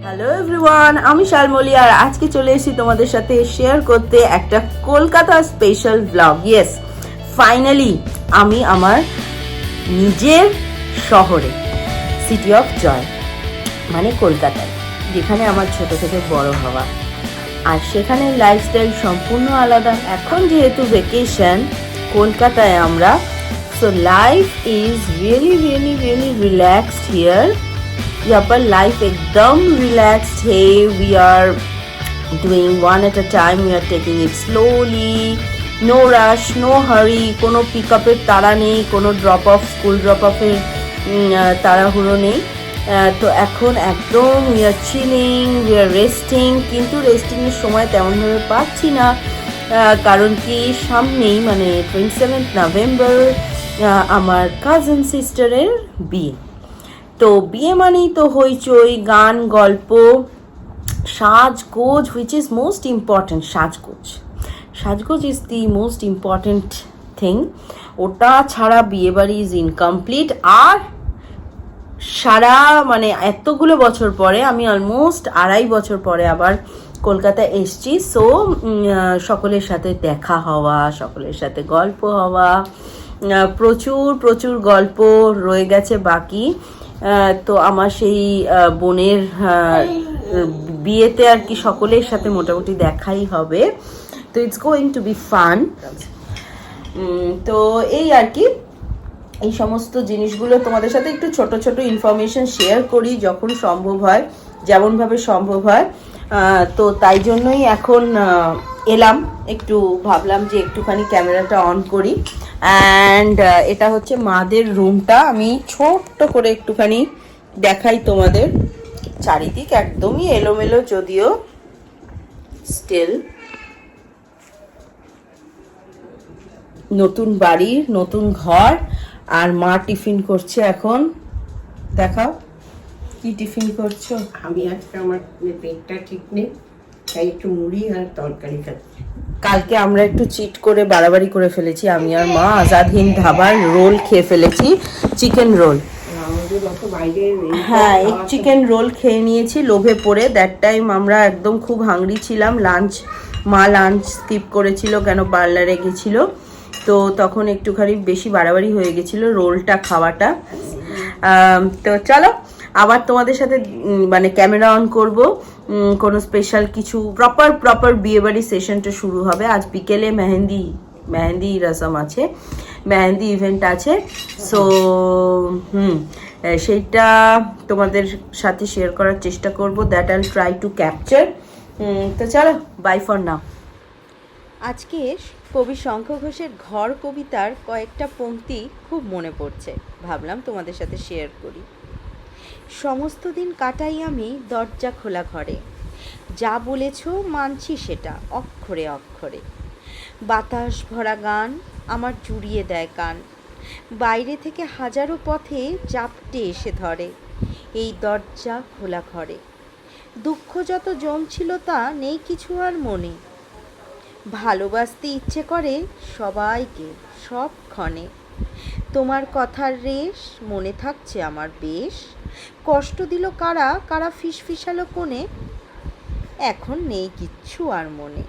Hello everyone, আমি শালমলি আর আজকে চলে এসেছি তোমাদের সাথে শেয়ার করতে একটা Kolkata special blog. Yes, finally আমি আমার নিজের শহরে, সিটি অফ জয় মানে কলকাতায়, যেখানে আমার ছোট থেকে বড় হওয়া, আর সেখানে লাইফস্টাইল সম্পূর্ণ আলাদা। এখন যেহেতু ভেকেশন কলকাতায় আমরা, so life is really really really relaxed here. यहाँ पर लाइफ एकदम रिलैक्स्ड है। We are doing one at a time, we are taking it slowly, no rush, no hurry, কোনো পিকআপের তাড়া নেই, কোনো ড্রপ অফ, স্কুল ড্রপ অফের তাড়াহুড়ো নেই। তো এখন একদম we are chilling, we are resting, কিন্তু রেস্টিংয়ের সময় তেমনভাবে পাচ্ছি না, কারণ কি সামনেই মানে 27 নভেম্বর আমার কাজিন সিস্টারের বিয়ে। তো বিয়ে মানেই তো হইচই, গান, গল্প, সাজগোজ, হুইচ ইজ মোস্ট ইম্পর্ট্যান্ট। সাজগোজ is the most important thing. ওটা ছাড়া বিয়েবাড়ি ইজ ইনকমপ্লিট। আর সারা মানে এতগুলো বছর পরে, আমি অলমোস্ট 2.5 বছর পরে আবার কলকাতা এসছি। সো সকলের সাথে দেখা হওয়া, সকলের সাথে গল্প হওয়া, প্রচুর প্রচুর গল্প রয়ে গেছে বাকি। তো আমার সেই বোনের বিয়েতে আর কি সকলের সাথে মোটামুটি দেখাই হবে। তো it's going to B fun. তো এই আর কি, এই সমস্ত জিনিসগুলো তোমাদের সাথে একটু ছোট ছোট ইনফরমেশন শেয়ার করি যখন সম্ভব হয়, যেমনভাবে সম্ভব হয়। তো তাই জন্যই এখন এলাম, একটু ভাবলাম যে একটুখানি ক্যামেরাটা অন করি। অ্যান্ড এটা হচ্ছে মাদের রুমটা। আমি ছোট্ট করে একটুখানি দেখাই তোমাদের। চারিদিক একদমই এলোমেলো, যদিও স্টিল নতুন বাড়ি, নতুন ঘর। আর মা টিফিন করছে এখন। দেখাও কি টিফিন করছো। আমি আজকে আমার পেটটা ঠিক নেই, তাই একটু মুড়ি আর তরকারি খাচ্ছি। কালকে আমরা একটু চিট করে বাড়াবাড়ি করে ফেলেছি, আমি আর মা আজাদ হিন্দ ধাবার রোল খেয়ে ফেলেছি, চিকেন রোল। আমাদের অত বাইরে হ্যাঁ, এক চিকেন রোল খেয়ে নিয়েছি লোভে পড়ে। দ্যাট টাইম আমরা একদম খুব হাংরি ছিলাম। মা লাঞ্চ স্কিপ করেছিল, কেন পার্লারে গেছিল। তো তখন একটুখানি বেশি বাড়াবাড়ি হয়ে গেছিল রোলটা খাওয়াটা। তো চলো আবার তোমাদের সাথে মানে ক্যামেরা অন করব, কোনো স্পেশাল কিছু প্রপার বিয়েবাড়ি সেশনটা শুরু হবে। আজ বিকেলে মেহেন্দি রসম আছে, মেহেন্দি ইভেন্ট আছে। সো সেইটা তোমাদের সাথে শেয়ার করার চেষ্টা করব। দ্যাট আইল ট্রাই টু ক্যাপচার। তো চলো, বাই ফর নাও। আজকে কবি শঙ্খ ঘোষের ঘর কবিতার কয়েকটা পংক্তি খুব মনে পড়ছে, ভাবলাম তোমাদের সাথে শেয়ার করি। সমস্ত দিন কাটাই আমি দরজা খোলা ঘরে, যা বলেছ মানছি সেটা অক্ষরে অক্ষরে। বাতাস ভরা গান আমার জুড়িয়ে দেয় কান, বাইরে থেকে হাজারো পথে জাপটে এসে ধরে এই দরজা খোলা ঘরে। দুঃখ যত জমছিল তা নেই কিছু আর মনে, ভালোবাসতে ইচ্ছে করে সবাইকে সবক্ষণে। তোমার কথার রেশ মনে থাকছে আমার বেশ, কষ্ট দিল কারা কারা ফিসফিসালো কোণে, এখন নেই কিচ্ছু আর মনে।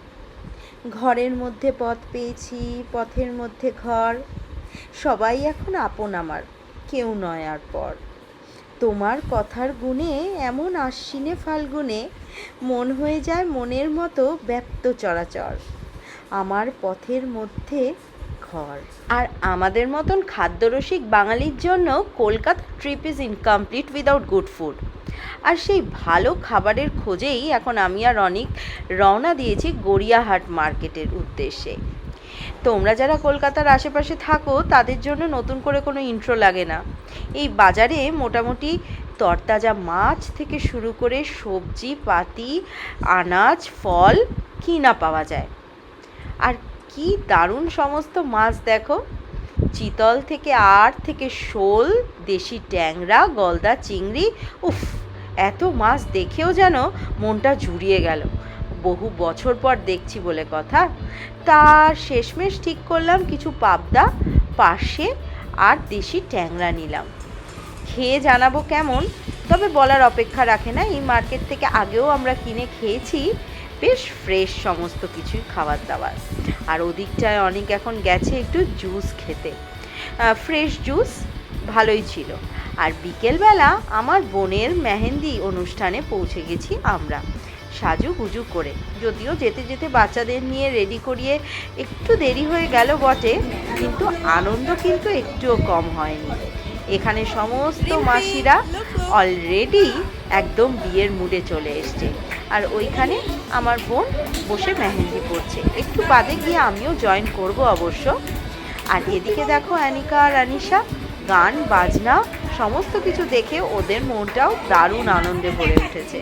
ঘরের মধ্যে পথ পেয়েছি, পথের মধ্যে ঘর, সবাই এখন আপন আমার, কেউ নয় আর পর। তোমার কথার গুণে এমন আশ্বিনে ফাল্গুনে, মন হয়ে যায় মনের মতো ব্যপ্ত চরাচর, আমার পথের মধ্যে ঘর। আর আমাদের মতন খাদ্যরসিক বাঙালির জন্য Kolkata trip is incomplete without good food. আর সেই ভালো খাবারের খোঁজেই এখন আমি আর অনেক রওনা দিয়েছি গড়িয়াহাট মার্কেটের উদ্দেশ্যে। তোমরা যারা কলকাতার আশেপাশে থাকো তাদের জন্য নতুন করে কোনো ইন্ট্রো লাগে না। এই বাজারে মোটামুটি তরতাজা মাছ থেকে শুরু করে সবজি পাতি, আনাজ, ফল কিনা পাওয়া যায়। আর কি দারুণ সমস্ত মাছ দেখো, চিতল থেকে আড় থেকে শোল, দেশি ট্যাংরা, গলদা, চিংড়ি। উফ, এত মাছ দেখেও যেন মনটা জুড়িয়ে গেল। বহু বছর পর দেখছি বলে কথা। তা শেষমেশ ঠিক করলাম কিছু পাবদা, পার্শে আর দেশি ট্যাংরা নিলাম। খেয়ে জানাবো কেমন, তবে বলার অপেক্ষা রাখে না। এই মার্কেট থেকে আগেও আমরা কিনে খেয়েছি, বেশ ফ্রেশ সমস্ত কিছুই খাবার দাবার। আর ওদিকটায় অনেক এখন গেছে একটু জুস খেতে, ফ্রেশ জুস, ভালোই ছিল। আর বিকেলবেলা আমার বোনের মেহেন্দি অনুষ্ঠানে পৌঁছে গেছি আমরা সাজুগুজু করে। যদিও যেতে যেতে বাচ্চাদের নিয়ে রেডি করিয়ে একটু দেরি হয়ে গেল বটে, কিন্তু আনন্দ কিন্তু একটুও কম হয়নি। এখানে সমস্ত মাসিরা অলরেডি একদম বিয়ের মুডে চলে এসছে, আর ওইখানে আমার বোন বসে মেহেন্দি পড়ছে। একটু বাদে গিয়ে আমিও জয়েন করব অবশ্য। আর এদিকে দেখো অ্যানিকা আর আনিশা গান বাজনা সমস্ত কিছু দেখে ওদের মনটাও দারুণ আনন্দে ভরে উঠেছে।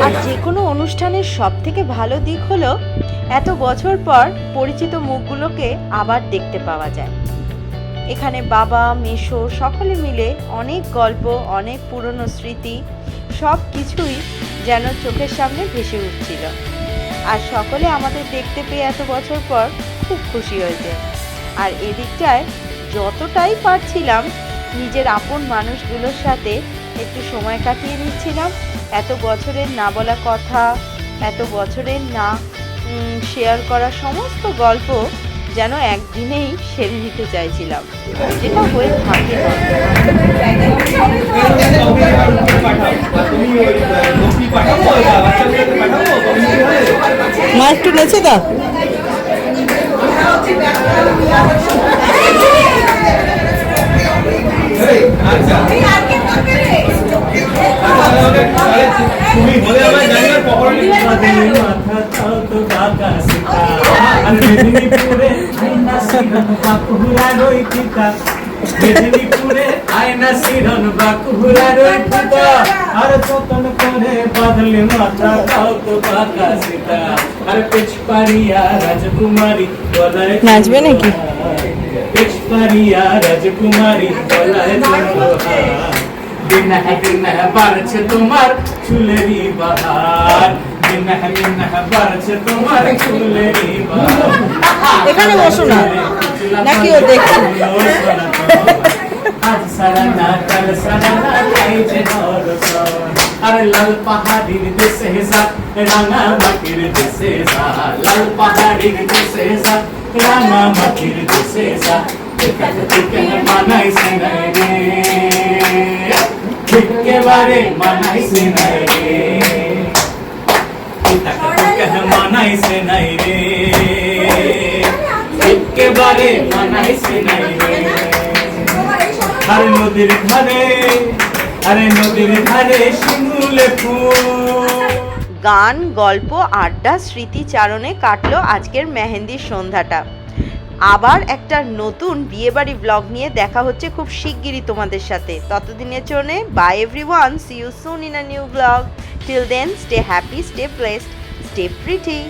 আর যে কোনো অনুষ্ঠানের সব থেকে ভালো দিক হলো এত বছর পর পরিচিত মুখগুলোকে আবার দেখতে পাওয়া যায়। এখানে বাবা মেসো সকলে মিলে অনেক গল্প, অনেক পুরনো স্মৃতি, সব কিছুই যেন চোখের সামনে ভেসে উঠছিল। আর সকলে আমাদের দেখতে পেয়ে এত বছর পর খুব খুশি হয়েছে। আর এদিকটায় যতটাই পারছিলাম নিজের আপন মানুষগুলোর সাথে একটু সময় কাটিয়ে নিচ্ছিলাম। এত বছরের না বলা কথা, এত বছরের না শেয়ার করা সমস্ত গল্প যেন একদিনেই সেরে নিতে চাইছিলাম, যেটা হয়ে থাকে না। মা একটু নেচে দাও। মেদিনীপুরে আয়না শিরন বাঁকুড়া রই ফুটা আর যতন করে বাদলে মাথা তাও তো বাঁকা সীতা আর পেছপারিয়া রাজকুমারী গলায় নাচবে নাকি? পেছপারিয়া রাজকুমারী গলায় দিন বাড়ছে তোমার চুলেরই বাহার, দিন বাড়ছে তোমার চুলেরই বাহার। এখানে বসো না, নাকি ও দেখছে? আজ সারা না কাল সারা না গাইছে নরসন আর লাল পাহাড়ির দেশে যা রাঙা মাটির দেশে যা, লাল পাহাড়ির দেশে যা রাঙা মাটির দেশে যা, মানাই সিনাই রে একেবারে মানাই সিনাই রে, মানাই সিনাই রে একেবারে মানাই সিনাই রে। আরে নদীর ধারে, আরে নদীর ধারে শিমুলে ফুল। গান, গল্প, আড্ডা, স্মৃতিচারণে কাটলো আজকের মেহেন্দির সন্ধ্যাটা। আবার একটা নতুন বিয়েবাড়ি ব্লগ নিয়ে দেখা হচ্ছে খুব শিগগিরই তোমাদের সাথে। ততদিনের জন্য bye everyone, see you soon in a new blog. Till then, stay happy, stay blessed, stay pretty.